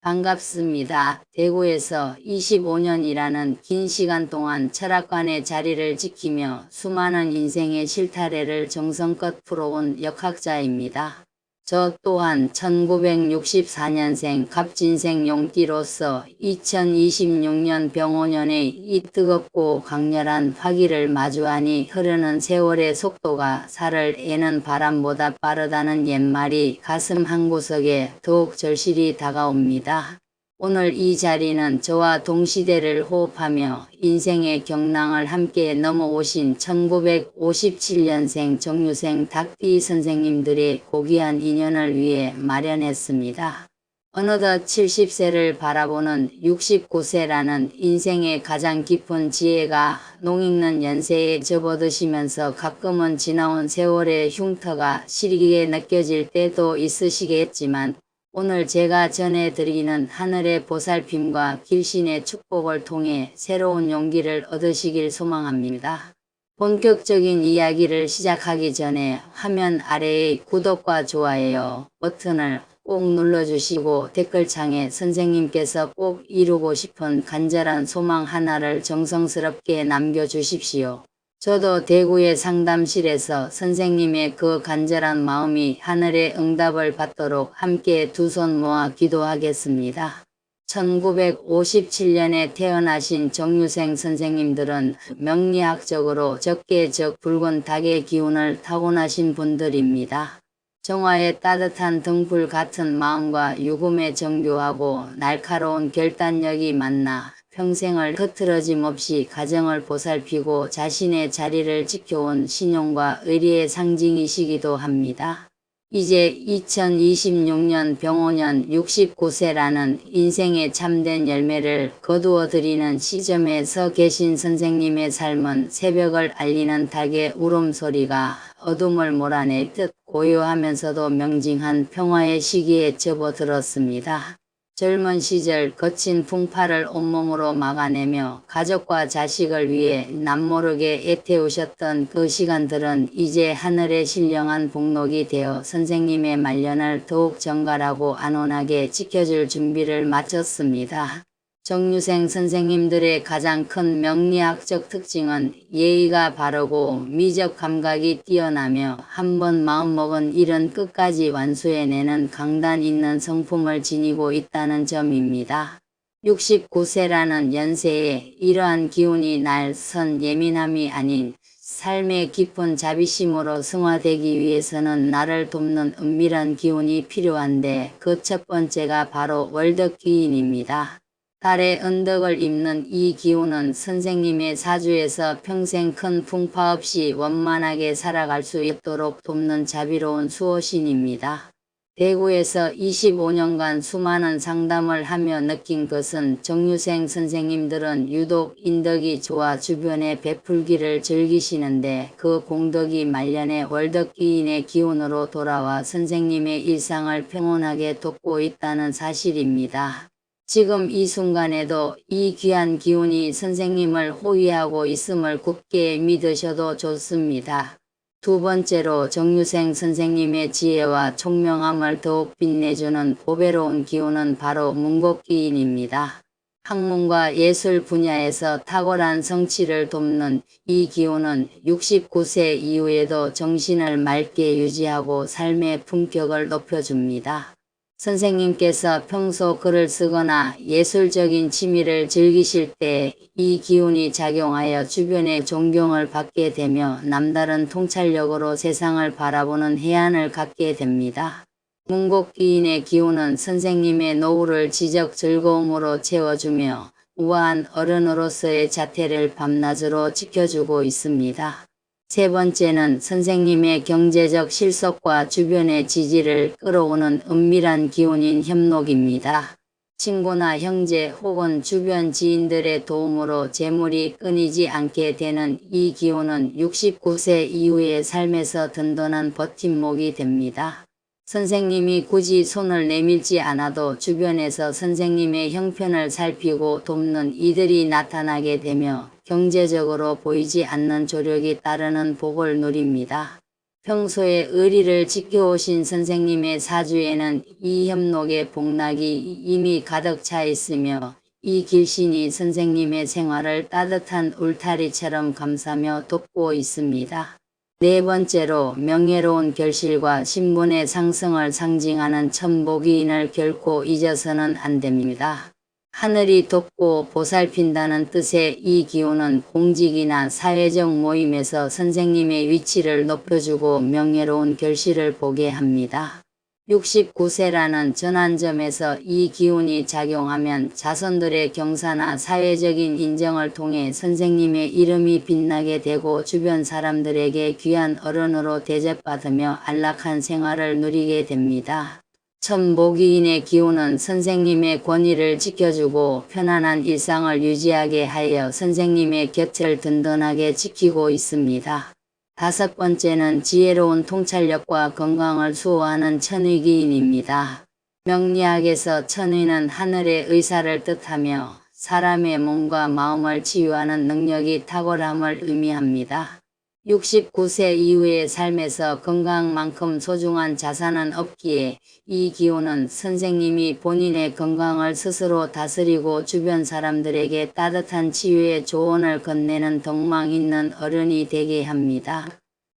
반갑습니다. 대구에서 25년이라는 긴 시간 동안 철학관의 자리를 지키며 수많은 인생의 실타래를 정성껏 풀어온 역학자입니다. 저 또한 1964년생 갑진생 용띠로서 2026년 병오년의 이 뜨겁고 강렬한 화기를 마주하니 흐르는 세월의 속도가 살을 에는 바람보다 빠르다는 옛말이 가슴 한구석에 더욱 절실히 다가옵니다. 오늘 이 자리는 저와 동시대를 호흡하며 인생의 경랑을 함께 넘어오신 1957년생 정유생 닭띠 선생님들의 고귀한 인연을 위해 마련했습니다. 어느덧 70세를 바라보는 69세라는 인생의 가장 깊은 지혜가 농익는 연세에 접어드시면서 가끔은 지나온 세월의 흉터가 시리게 느껴질 때도 있으시겠지만 오늘 제가 전해드리는 하늘의 보살핌과 길신의 축복을 통해 새로운 용기를 얻으시길 소망합니다. 본격적인 이야기를 시작하기 전에 화면 아래의 구독과 좋아요 버튼을 꼭 눌러주시고 댓글창에 선생님께서 꼭 이루고 싶은 간절한 소망 하나를 정성스럽게 남겨주십시오. 저도 대구의 상담실에서 선생님의 그 간절한 마음이 하늘의 응답을 받도록 함께 두 손 모아 기도하겠습니다. 1957년에 태어나신 정유생 선생님들은 명리학적으로 적개적 붉은 닭의 기운을 타고나신 분들입니다. 정화의 따뜻한 등불 같은 마음과 유금의 정교하고 날카로운 결단력이 만나 평생을 흐트러짐 없이 가정을 보살피고 자신의 자리를 지켜온 신용과 의리의 상징이시기도 합니다. 이제 2026년 병오년 69세라는 인생의 참된 열매를 거두어 드리는 시점에 서 계신 선생님의 삶은 새벽을 알리는 닭의 울음소리가 어둠을 몰아내듯 고요하면서도 명징한 평화의 시기에 접어들었습니다. 젊은 시절 거친 풍파를 온몸으로 막아내며 가족과 자식을 위해 남모르게 애태우셨던 그 시간들은 이제 하늘의 신령한 복록이 되어 선생님의 말년을 더욱 정갈하고 안온하게 지켜줄 준비를 마쳤습니다. 정유생 선생님들의 가장 큰 명리학적 특징은 예의가 바르고 미적 감각이 뛰어나며 한번 마음먹은 일은 끝까지 완수해내는 강단 있는 성품을 지니고 있다는 점입니다. 69세라는 연세에 이러한 기운이 날선 예민함이 아닌 삶의 깊은 자비심으로 승화되기 위해서는 나를 돕는 은밀한 기운이 필요한데 그 첫 번째가 바로 월덕기인입니다. 달의 은덕을 입는 이 기운은 선생님의 사주에서 평생 큰 풍파 없이 원만하게 살아갈 수 있도록 돕는 자비로운 수호신입니다. 대구에서 25년간 수많은 상담을 하며 느낀 것은 정유생 선생님들은 유독 인덕이 좋아 주변에 베풀기를 즐기시는데 그 공덕이 말년에 월덕기인의 기운으로 돌아와 선생님의 일상을 평온하게 돕고 있다는 사실입니다. 지금 이 순간에도 이 귀한 기운이 선생님을 호위하고 있음을 굳게 믿으셔도 좋습니다. 두 번째로 정유생 선생님의 지혜와 총명함을 더욱 빛내주는 보배로운 기운은 바로 문곡기인입니다. 학문과 예술 분야에서 탁월한 성취를 돕는 이 기운은 69세 이후에도 정신을 맑게 유지하고 삶의 품격을 높여줍니다. 선생님께서 평소 글을 쓰거나 예술적인 취미를 즐기실 때 이 기운이 작용하여 주변의 존경을 받게 되며 남다른 통찰력으로 세상을 바라보는 해안을 갖게 됩니다. 문곡기인의 기운은 선생님의 노후를 지적 즐거움으로 채워주며 우아한 어른으로서의 자태를 밤낮으로 지켜주고 있습니다. 세 번째는 선생님의 경제적 실속과 주변의 지지를 끌어오는 은밀한 기운인 협록입니다. 친구나 형제 혹은 주변 지인들의 도움으로 재물이 끊이지 않게 되는 이 기운은 69세 이후의 삶에서 든든한 버팀목이 됩니다. 선생님이 굳이 손을 내밀지 않아도 주변에서 선생님의 형편을 살피고 돕는 이들이 나타나게 되며 경제적으로 보이지 않는 조력이 따르는 복을 누립니다. 평소에 의리를 지켜오신 선생님의 사주에는 이 협록의 복락이 이미 가득 차 있으며 이 길신이 선생님의 생활을 따뜻한 울타리처럼 감싸며 돕고 있습니다. 네 번째로 명예로운 결실과 신분의 상승을 상징하는 천복이인을 결코 잊어서는 안 됩니다. 하늘이 돕고 보살핀다는 뜻의 이 기운은 공직이나 사회적 모임에서 선생님의 위치를 높여주고 명예로운 결실을 보게 합니다. 69세라는 전환점에서 이 기운이 작용하면 자손들의 경사나 사회적인 인정을 통해 선생님의 이름이 빛나게 되고 주변 사람들에게 귀한 어른으로 대접받으며 안락한 생활을 누리게 됩니다. 천복이인의 기운은 선생님의 권위를 지켜주고 편안한 일상을 유지하게 하여 선생님의 곁을 든든하게 지키고 있습니다. 다섯 번째는 지혜로운 통찰력과 건강을 수호하는 천의기인입니다. 명리학에서 천의는 하늘의 의사를 뜻하며 사람의 몸과 마음을 치유하는 능력이 탁월함을 의미합니다. 69세 이후의 삶에서 건강만큼 소중한 자산은 없기에 이 기운은 선생님이 본인의 건강을 스스로 다스리고 주변 사람들에게 따뜻한 치유의 조언을 건네는 덕망 있는 어른이 되게 합니다.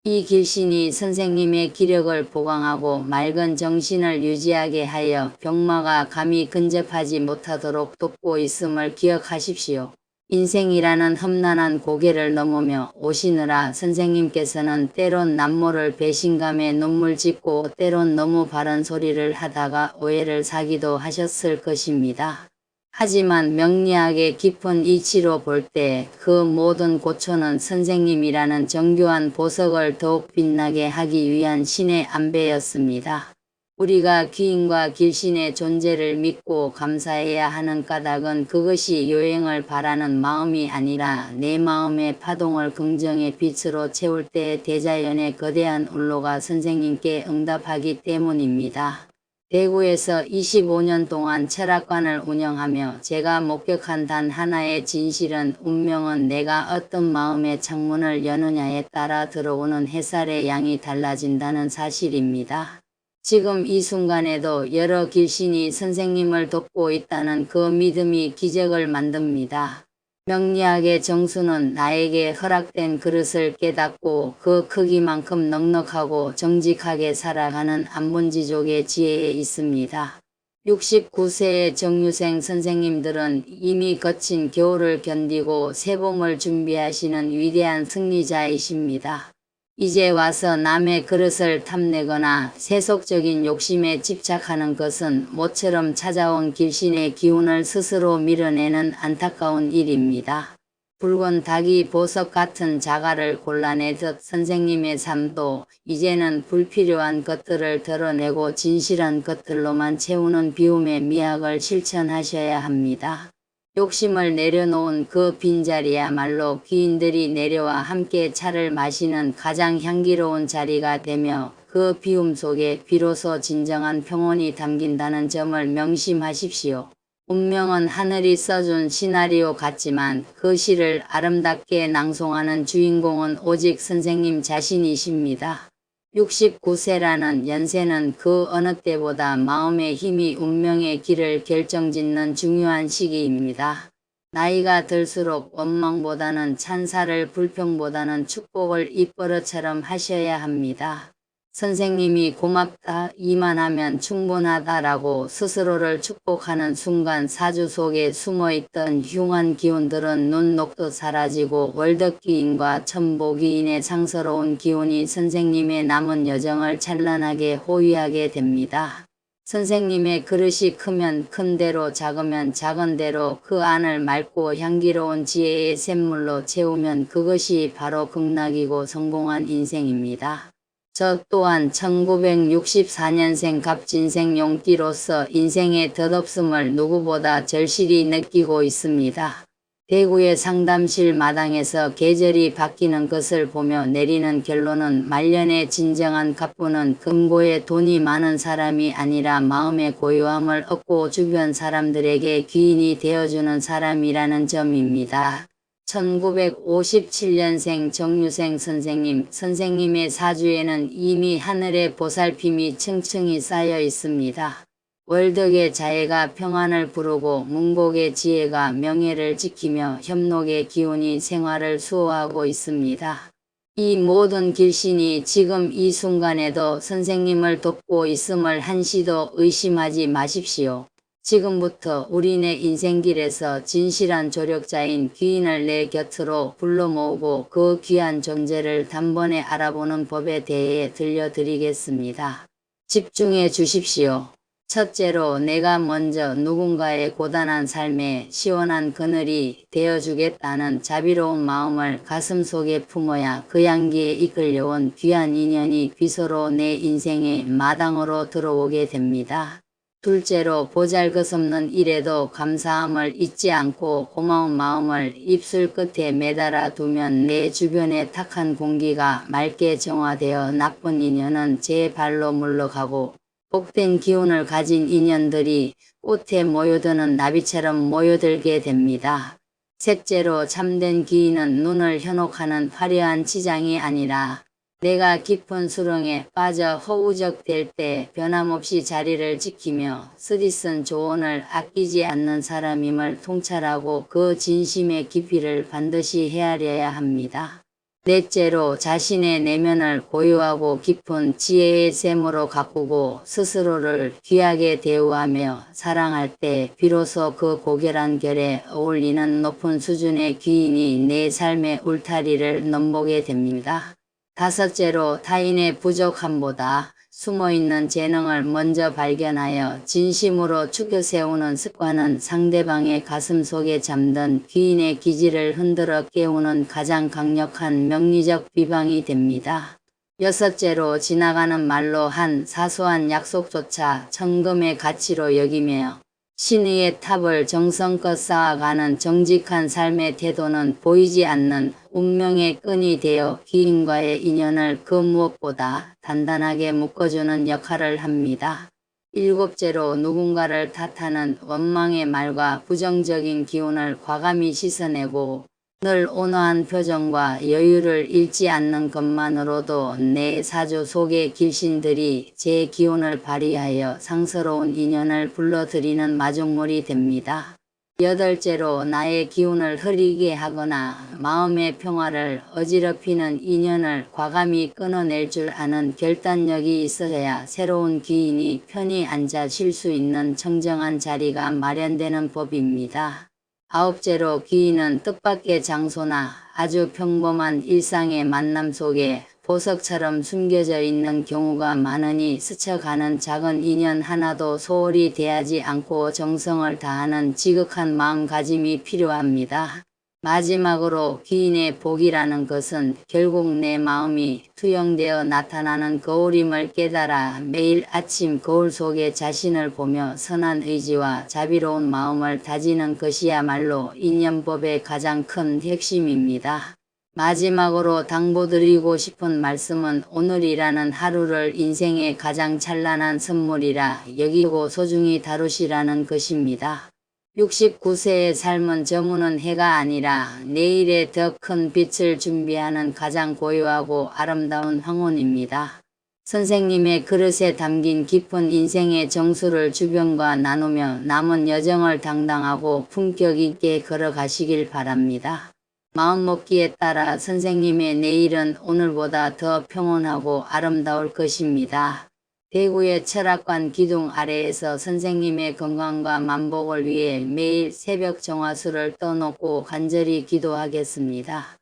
이 길신이 선생님의 기력을 보강하고 맑은 정신을 유지하게 하여 병마가 감히 근접하지 못하도록 돕고 있음을 기억하십시오. 인생이라는 험난한 고개를 넘으며 오시느라 선생님께서는 때론 남모를 배신감에 눈물 짓고 때론 너무 바른 소리를 하다가 오해를 사기도 하셨을 것입니다. 하지만 명리학의 깊은 이치로 볼 때 그 모든 고초는 선생님이라는 정교한 보석을 더욱 빛나게 하기 위한 신의 안배였습니다. 우리가 귀인과 길신의 존재를 믿고 감사해야 하는 까닭은 그것이 요행을 바라는 마음이 아니라 내 마음의 파동을 긍정의 빛으로 채울 때 대자연의 거대한 울로가 선생님께 응답하기 때문입니다. 대구에서 25년 동안 철학관을 운영하며 제가 목격한 단 하나의 진실은 운명은 내가 어떤 마음의 창문을 여느냐에 따라 들어오는 햇살의 양이 달라진다는 사실입니다. 지금 이 순간에도 여러 길신이 선생님을 돕고 있다는 그 믿음이 기적을 만듭니다. 명리학의 정수는 나에게 허락된 그릇을 깨닫고 그 크기만큼 넉넉하고 정직하게 살아가는 안본지족의 지혜에 있습니다. 69세의 정유생 선생님들은 이미 거친 겨울을 견디고 새봄을 준비하시는 위대한 승리자이십니다. 이제 와서 남의 그릇을 탐내거나 세속적인 욕심에 집착하는 것은 모처럼 찾아온 길신의 기운을 스스로 밀어내는 안타까운 일입니다. 붉은 닭이 보석 같은 자갈을 골라내듯 선생님의 삶도 이제는 불필요한 것들을 덜어내고 진실한 것들로만 채우는 비움의 미학을 실천하셔야 합니다. 욕심을 내려놓은 그 빈자리야말로 귀인들이 내려와 함께 차를 마시는 가장 향기로운 자리가 되며 그 비움 속에 비로소 진정한 평온이 담긴다는 점을 명심하십시오. 운명은 하늘이 써준 시나리오 같지만 그 시를 아름답게 낭송하는 주인공은 오직 선생님 자신이십니다. 69세라는 연세는 그 어느 때보다 마음의 힘이 운명의 길을 결정짓는 중요한 시기입니다. 나이가 들수록 원망보다는 찬사를 불평보다는 축복을 입버릇처럼 하셔야 합니다. 선생님이 고맙다 이만 하면 충분하다라고 스스로를 축복하는 순간 사주 속에 숨어있던 흉한 기운들은 눈 녹듯 사라지고 월덕기인과 천복기인의 상서로운 기운이 선생님의 남은 여정을 찬란하게 호위하게 됩니다. 선생님의 그릇이 크면 큰 대로 작으면 작은 대로 그 안을 맑고 향기로운 지혜의 샘물로 채우면 그것이 바로 극락이고 성공한 인생입니다. 저 또한 1964년생 갑진생 용띠로서 인생의 덧없음을 누구보다 절실히 느끼고 있습니다. 대구의 상담실 마당에서 계절이 바뀌는 것을 보며 내리는 결론은 말년의 진정한 갑부는 금고에 돈이 많은 사람이 아니라 마음의 고요함을 얻고 주변 사람들에게 귀인이 되어주는 사람이라는 점입니다. 1957년생 정유생 선생님, 선생님의 사주에는 이미 하늘의 보살핌이 층층이 쌓여 있습니다. 월덕의 자애가 평안을 부르고 문복의 지혜가 명예를 지키며 협록의 기운이 생활을 수호하고 있습니다. 이 모든 길신이 지금 이 순간에도 선생님을 돕고 있음을 한시도 의심하지 마십시오. 지금부터 우리네 인생길에서 진실한 조력자인 귀인을 내 곁으로 불러 모으고 그 귀한 존재를 단번에 알아보는 법에 대해 들려드리겠습니다. 집중해 주십시오. 첫째로 내가 먼저 누군가의 고단한 삶에 시원한 그늘이 되어주겠다는 자비로운 마음을 가슴속에 품어야 그 향기에 이끌려온 귀한 인연이 귀소로 내 인생의 마당으로 들어오게 됩니다. 둘째로 보잘것없는 일에도 감사함을 잊지 않고 고마운 마음을 입술 끝에 매달아 두면 내 주변의 탁한 공기가 맑게 정화되어 나쁜 인연은 제 발로 물러가고 복된 기운을 가진 인연들이 꽃에 모여드는 나비처럼 모여들게 됩니다. 셋째로 참된 귀인은 눈을 현혹하는 화려한 치장이 아니라 내가 깊은 수렁에 빠져 허우적될 때 변함없이 자리를 지키며 쓰디쓴 조언을 아끼지 않는 사람임을 통찰하고 그 진심의 깊이를 반드시 헤아려야 합니다. 넷째로 자신의 내면을 고유하고 깊은 지혜의 샘으로 가꾸고 스스로를 귀하게 대우하며 사랑할 때 비로소 그 고결한 결에 어울리는 높은 수준의 귀인이 내 삶의 울타리를 넘보게 됩니다. 다섯째로 타인의 부족함보다 숨어있는 재능을 먼저 발견하여 진심으로 추켜 세우는 습관은 상대방의 가슴속에 잠든 귀인의 기질을 흔들어 깨우는 가장 강력한 명리적 비방이 됩니다. 여섯째로 지나가는 말로 한 사소한 약속조차 천금의 가치로 여기며 신의의 탑을 정성껏 쌓아가는 정직한 삶의 태도는 보이지 않는 운명의 끈이 되어 귀인과의 인연을 그 무엇보다 단단하게 묶어주는 역할을 합니다. 일곱째로 누군가를 탓하는 원망의 말과 부정적인 기운을 과감히 씻어내고 늘 온화한 표정과 여유를 잃지 않는 것만으로도 내 사주 속의 길신들이 제 기운을 발휘하여 상서로운 인연을 불러들이는 마중물이 됩니다. 여덟째로 나의 기운을 흐리게 하거나 마음의 평화를 어지럽히는 인연을 과감히 끊어낼 줄 아는 결단력이 있어야 새로운 귀인이 편히 앉아 쉴 수 있는 청정한 자리가 마련되는 법입니다. 아홉째로 귀인은 뜻밖의 장소나 아주 평범한 일상의 만남 속에 보석처럼 숨겨져 있는 경우가 많으니 스쳐가는 작은 인연 하나도 소홀히 대하지 않고 정성을 다하는 지극한 마음가짐이 필요합니다. 마지막으로 귀인의 복이라는 것은 결국 내 마음이 투영되어 나타나는 거울임을 깨달아 매일 아침 거울 속에 자신을 보며 선한 의지와 자비로운 마음을 다지는 것이야말로 인연법의 가장 큰 핵심입니다. 마지막으로 당부드리고 싶은 말씀은 오늘이라는 하루를 인생의 가장 찬란한 선물이라 여기고 소중히 다루시라는 것입니다. 69세의 삶은 저무는 해가 아니라 내일의 더 큰 빛을 준비하는 가장 고요하고 아름다운 황혼입니다. 선생님의 그릇에 담긴 깊은 인생의 정수를 주변과 나누며 남은 여정을 당당하고 품격 있게 걸어가시길 바랍니다. 마음먹기에 따라 선생님의 내일은 오늘보다 더 평온하고 아름다울 것입니다. 대구의 철학관 기둥 아래에서 선생님의 건강과 만복을 위해 매일 새벽 정화수를 떠놓고 간절히 기도하겠습니다.